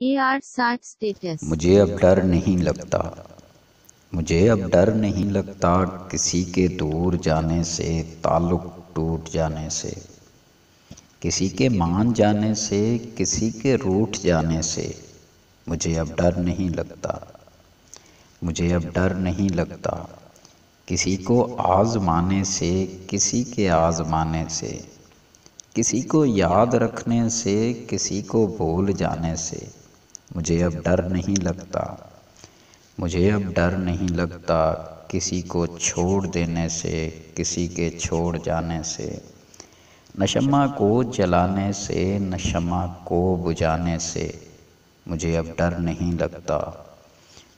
AR60 status. मुझे अब डर नहीं लगता, मुझे अब डर नहीं लगता किसी के दूर जाने से, ताल्लुक टूट जाने से, किसी के मान जाने से, किसी के रूठ जाने से। मुझे अब डर नहीं लगता, मुझे अब डर नहीं लगता किसी को आज़माने से, किसी के आज़माने से, किसी को याद रखने से, किसी को भूल जाने से। मुझे अब डर नहीं लगता, मुझे अब डर नहीं लगता किसी को छोड़ देने से, किसी के छोड़ जाने से। न शम्मा को जलाने से, न शम्मा को बुझाने से। मुझे अब डर नहीं लगता,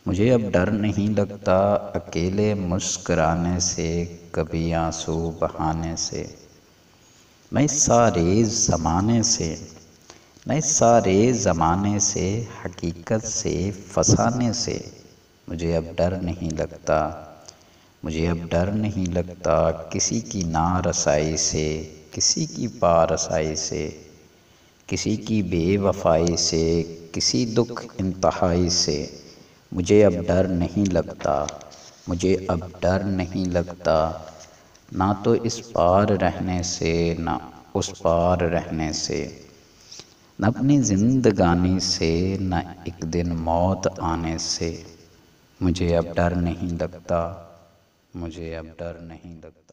मुझे अब डर नहीं लगता अकेले मुस्कुराने से, कभी आंसू बहाने से। मैं सारे ज़माने से, मैं सारे ज़माने से, हकीकत से फसाने से। मुझे अब डर नहीं लगता, मुझे अब डर नहीं लगता किसी की नारसाई से, किसी की पारसाई से, किसी की बेवफाई से, किसी दुख इंतहाई से। मुझे अब डर नहीं लगता, मुझे अब डर नहीं लगता ना तो इस पार रहने से, ना उस पार रहने से, न अपनी जिंदगानी से, न एक दिन मौत आने से। मुझे अब डर नहीं लगता, मुझे अब डर नहीं लगता।